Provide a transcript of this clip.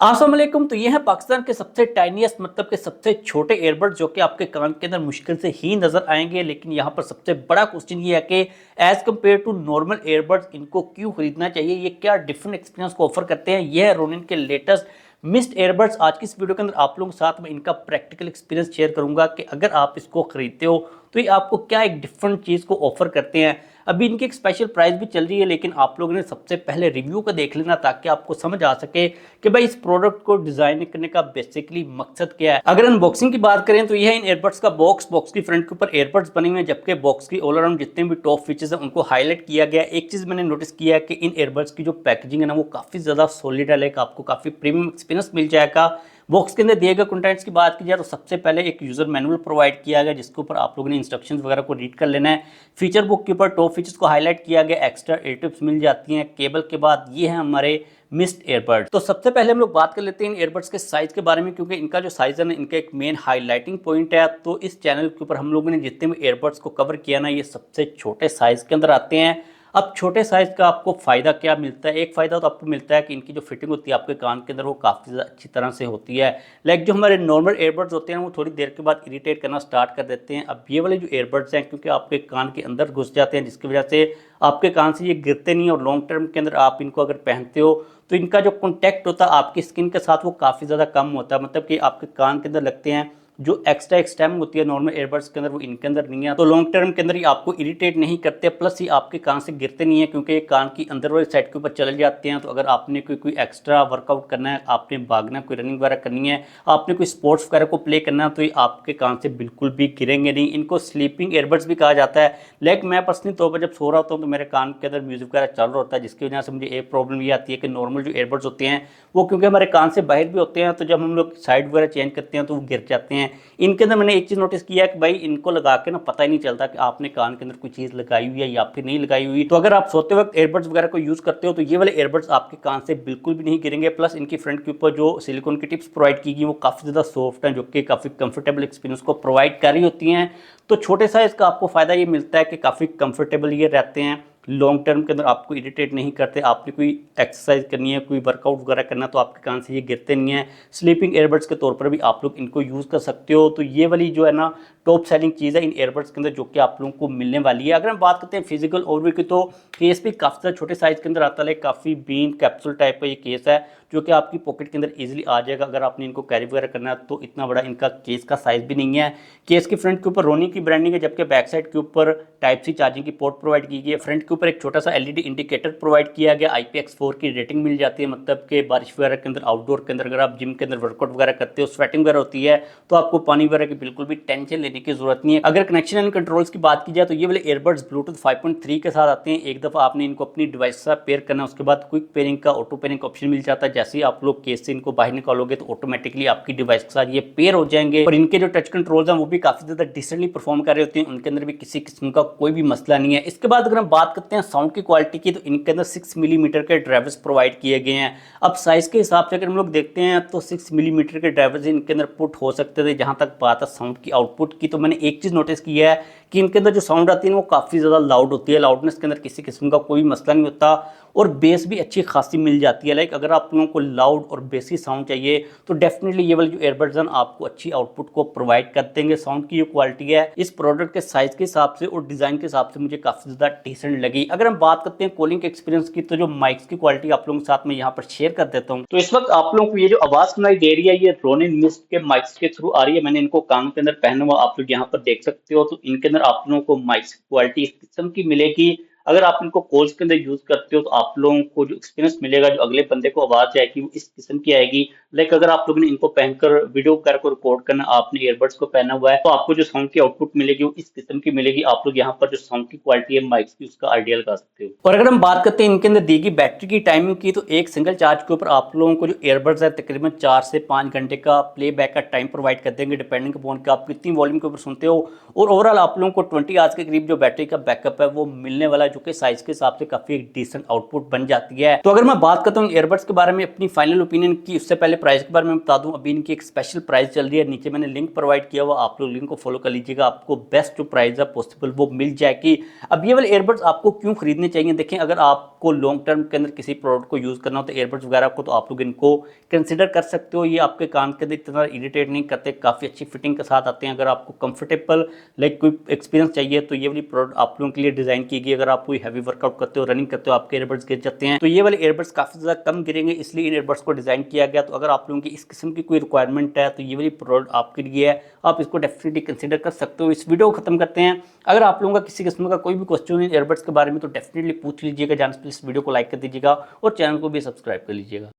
अस्सलाम वालेकुम। तो ये है पाकिस्तान के सबसे टाइनीएस्ट मतलब के सबसे छोटे एयरबड्स जो कि आपके कान के अंदर मुश्किल से ही नज़र आएंगे। लेकिन यहाँ पर सबसे बड़ा क्वेश्चन ये है कि as compare to normal earbuds इनको क्यों खरीदना चाहिए, ये क्या डिफरेंट एक्सपीरियंस को ऑफर करते हैं। ये है रोनिन के लेटेस्ट मिस्ट एयरबड्स। आज की इस वीडियो के अंदर आप लोगों के साथ में इनका प्रैक्टिकल एक्सपीरियंस शेयर करूंगा कि अगर आप इसको खरीदते हो तो ये आपको क्या एक डिफरेंट चीज़ को ऑफर करते हैं। अभी इनकी एक स्पेशल प्राइस भी चल रही है, लेकिन आप लोगों ने सबसे पहले रिव्यू को देख लेना ताकि आपको समझ आ सके कि भाई इस प्रोडक्ट को डिजाइन करने का बेसिकली मकसद क्या है। अगर अनबॉक्सिंग की बात करें तो यह इन एयरबड्स का बॉक्स की फ्रंट के ऊपर एयरबड्स बने हुए हैं, जबकि बॉक्स की ऑल अराउंड जितने भी टॉप फीचर्स हैं उनको हाईलाइट किया गया। एक चीज मैंने नोटिस किया है कि इन एयरबड्स की जो पैकेजिंग है ना वो काफी ज्यादा सॉलिड है, लाइक आपको काफी प्रीमियम एक्सपीरियंस मिल जाएगा। बॉक्स के अंदर दिए गए कंटेंट्स की बात की जाए तो सबसे पहले एक यूजर मैनुअल प्रोवाइड किया गया जिसके ऊपर आप लोगों ने इंस्ट्रक्शंस वगैरह को रीड कर लेना है। फीचर बुक के ऊपर टॉप फीचर्स को हाईलाइट किया गया, एक्स्ट्रा एयर टिप्स मिल जाती हैं। केबल के बाद ये है हमारे मिस्ट एयरबड्स। तो सबसे पहले हम लोग बात कर लेते हैं इन एयरबड्स के साइज के बारे में, क्योंकि इनका जो साइज है ना इनका एक मेन हाईलाइटिंग पॉइंट है। तो इस चैनल के ऊपर हम लोगों ने जितने भी एयरबड्स को कवर किया ना ये सबसे छोटे साइज के अंदर आते हैं। अब छोटे साइज का आपको फायदा क्या मिलता है? एक फायदा तो आपको मिलता है कि इनकी जो फिटिंग होती है आपके कान के अंदर वो काफ़ी अच्छी तरह से होती है। लाइक जो हमारे नॉर्मल एयरबड्स होते हैं वो थोड़ी देर के बाद इरिटेट करना स्टार्ट कर देते हैं। अब ये वाले जो एयरबड्स हैं क्योंकि आपके कान के अंदर घुस जाते हैं जिसकी वजह से आपके कान से ये गिरते नहीं, और लॉन्ग टर्म के अंदर आप इनको अगर पहनते हो तो इनका जो कॉन्टैक्ट होता है आपकी स्किन के साथ वो काफ़ी ज़्यादा कम होता है। मतलब कि आपके कान के अंदर लगते हैं जो एक्स्ट्रा एक स्टेम होती है नॉर्मल एयरबड्स के अंदर वो इनके अंदर नहीं है, तो लॉन्ग टर्म के अंदर ये आपको इरिटेट नहीं करते। प्लस ये आपके कान से गिरते नहीं है क्योंकि ये कान की अंदर वाली साइड के ऊपर चले जाते हैं। तो अगर आपने कोई एक्स्ट्रा वर्कआउट करना है, आपने भागना, कोई रनिंग वगैरह करनी है, आपने कोई स्पोर्ट्स वगैरह को प्ले करना है, तो ये आपके कान से बिल्कुल भी गिरेंगे नहीं। इनको स्लीपिंग एयरबड्स भी कहा जाता है। लाइक मैं पर्सनली तौर पर जब सो रहा होता हूँ तो मेरे कान के अंदर म्यूजिक वगैरह चल रहा होता है, जिसकी वजह से मुझे एक प्रॉब्लम ये आती है कि नॉर्मल जो एयरबड्स होते हैं वो क्योंकि हमारे कान से बाहर भी होते हैं, तो जब हम लोग साइड वगैरह चेंज करते हैं तो वो गिर जाते हैं। इनके अंदर मैंने एक चीज़ नोटिस किया है कि भाई इनको लगा के ना पता ही नहीं चलता कि आपने कान के अंदर कोई चीज़ लगाई हुई है या फिर नहीं लगाई हुई। तो अगर आप सोते वक्त एयरबड्स वगैरह को यूज़ करते हो तो ये वाले एयरबड्स आपके कान से बिल्कुल भी नहीं गिरेंगे। प्लस इनकी फ्रंट के ऊपर जो सिलिकॉन की टिप्स प्रोवाइड की गई वो काफ़ी ज़्यादा सॉफ्ट है, जो कि काफ़ी कंफर्टेबल एक्सपीरियंस को प्रोवाइड कर रही होती हैं। तो छोटे साइज़ का आपको फ़ायदा ये मिलता है कि काफ़ी कंफर्टेबल ये रहते हैं, लॉन्ग टर्म के अंदर आपको इरिटेट नहीं करते। आपने कोई एक्सरसाइज करनी है, कोई वर्कआउट वगैरह करना है तो आपके कान से ये गिरते नहीं है। स्लीपिंग एयरबड्स के तौर पर भी आप लोग इनको यूज़ कर सकते हो। तो ये वाली जो है ना टॉप सेलिंग चीज़ है इन एयरबड्स के अंदर जो कि आप लोगों को मिलने वाली है। अगर हम बात करते हैं फिजिकल ओवरव्यू की तो केस भी काफ़ी ज़्यादा छोटे साइज़ के अंदर आता है, काफ़ी बीन कैप्सूल टाइप का ये केस है जो कि आपकी पॉकेट के अंदर इजीली आ जाएगा अगर आपने इनको कैरी वगैरह करना है। तो इतना बड़ा इनका केस का साइज़ भी नहीं है। केस के फ्रंट के ऊपर रोनी की ब्रांडिंग है, जबकि बैक साइड के ऊपर टाइप सी चार्जिंग की पोर्ट प्रोवाइड की गई है। फ्रंट के ऊपर एक छोटा सा एलईडी इंडिकेटर प्रोवाइड किया गया। IPX4 की रेटिंग मिल जाती है, मतलब कि बारिश वगैरह के अंदर, आउटडोर के अंदर अगर आप जिम के अंदर वर्कआउट वगैरह करते हो, स्वेटिंग वगैरह होती है तो आपको पानी वगैरह की बिल्कुल भी टेंशन लेने की जरूरत नहीं है। अगर कनेक्शन एंड कंट्रोल्स की बात की जाए तो ये वाले एयरबड्स ब्लूटूथ 5.3 के साथ आते हैं। एक दफ़ा आपने इनको अपनी डिवाइस से पेयर करना है, उसके बाद क्विक पेयरिंग का ऑटो पेयरिंग ऑप्शन मिल जाता है। जैसे ही आप लोग केस से इनको बाहर निकालोगे तो ऑटोमेटिकली आपकी डिवाइस के साथ ये पेयर हो जाएंगे। और इनके जो टच कंट्रोल्स हैं वो भी काफ़ी ज़्यादा डिसेंटली परफॉर्म कर रहे होते हैं, उनके अंदर भी किसी किस्म का कोई भी मसला नहीं है। इसके बाद अगर हम बात करते हैं साउंड की क्वालिटी की तो इनके अंदर 6 मिलीमीटर के ड्राइवर्स प्रोवाइड किए गए हैं। अब साइज़ के हिसाब से अगर हम लोग देखते हैं तो 6 मिलीमीटर के ड्राइवर्स इनके अंदर पुट हो सकते थे। जहाँ तक बात है साउंड की आउटपुट की तो मैंने एक चीज़ नोटिस की है कि इनके अंदर जो साउंड आती है वो काफ़ी ज़्यादा लाउड होती है। लाउडनेस के अंदर किसी किस्म का कोई मसला नहीं होता, और बेस भी अच्छी खासी मिल जाती है। लाइक अगर आप लोगों को लाउड और बेसी साउंड चाहिए तो डेफिनेटली ये वाले जो एयरबड्स हैं आपको अच्छी आउटपुट को प्रोवाइड कर देंगे। साउंड की जो क्वालिटी है इस प्रोडक्ट के साइज़ के हिसाब से और डिज़ाइन के हिसाब से मुझे काफ़ी ज़्यादा डिसेंट लगी। अगर हम बात करते हैं कॉलिंग के एक्सपीरियंस की तो जो माइक्स की क्वालिटी आप लोगों के साथ में यहाँ पर शेयर कर देता हूँ। तो इस वक्त आप लोगों को ये जो आवाज़ सुनाई दे रही है ये रोनिन मिस्ट के माइक्स के थ्रू आ रही है। मैंने इनको कानों के अंदर पहना हुआ आप लोग यहाँ पर देख सकते हो। तो इनके अंदर आप लोगों को माइक्स की क्वालिटी इस किस्म की मिलेगी। अगर आप इनको कॉल्स के अंदर यूज करते हो तो आप लोगों को जो एक्सपीरियंस मिलेगा, जो अगले बंदे को आवाज आएगी वो इस किस्म की आएगी। लाइक अगर आप लोगों ने इनको पहनकर वीडियो वगैरह को रिकॉर्ड करना, आपने ईयरबड्स को पहना हुआ है तो आपको जो साउंड की आउटपुट मिलेगी वो इस किस्म की मिलेगी। आप लोग यहाँ पर जो साउंड की क्वालिटी है माइक्स की उसका आइडिया लगा सकते हो। और अगर हम बात करते हैं इनके अंदर दी गई बैटरी की टाइमिंग की तो एक सिंगल चार्ज के ऊपर आप लोगों को जो ईयरबड्स है तकरीबन 4 से 5 घंटे का प्ले बैक का टाइम प्रोवाइड कर देंगे, डिपेंडिंग अपॉन कि आप कितनी वॉल्यूम के ऊपर सुनते हो। और ओवरऑल आप लोगों को 20 आवर्स के करीब जो बैटरी का बैकअप है वो मिलने वाला है, जो जो कि साइज के हिसाब से काफी डिसेंट आउटपुट बन जाती है। तो अगर मैं बात करता हूँ ईयरबड्स के बारे में अपनी फाइनल ओपिनियन की, उससे पहले प्राइस के बारे में बता दूं, अभी इनकी एक स्पेशल प्राइस चल रही है। नीचे मैंने लिंक प्रोवाइड किया हुआ, आप लोग लिंक को फॉलो कर लीजिएगा, आपको बेस्ट जो प्राइस है पॉसिबल वो मिल जाएगी। अब ये वाले ईयरबड्स आपको क्यों खरीदने चाहिए? देखें, अगर आपको लॉन्ग टर्म के अंदर किसी प्रोडक्ट को यूज करना हो तो ईयरबड्स वगैरह को तो आप लोग इनको कंसिडर कर सकते हो। ये आपके कान के अंदर इतना इरिटेट नहीं करते, काफी अच्छी फिटिंग के साथ आते हैं। अगर आपको कंफर्टेबल कोई एक्सपीरियंस चाहिए तो ये वाली प्रोडक्ट आप लोगों के लिए डिजाइन की गई। अगर आप कोई हैवी वर्कआउट करते हो, रनिंग करते हो, आपके ईयरबड्स गिर जाते हैं, तो ये वाले ईयरबड्स काफी ज्यादा कम गिरेंगे, इसलिए इन ईयरबड्स को डिजाइन किया गया। तो अगर आप लोगों की इस किस्म की कोई रिक्वायरमेंट है तो ये वाली प्रोडक्ट आपके लिए है, आप इसको डेफिनेटली कंसिडर कर सकते हो। इस वीडियो को खत्म करते हैं। अगर आप लोगों का किसी किस्म का कोई भी क्वेश्चन ईयरबड्स के बारे में तो डेफिनेटली पूछ लीजिएगा। जान इस वीडियो को लाइक कर दीजिएगा और चैनल को भी सब्सक्राइब कर लीजिएगा।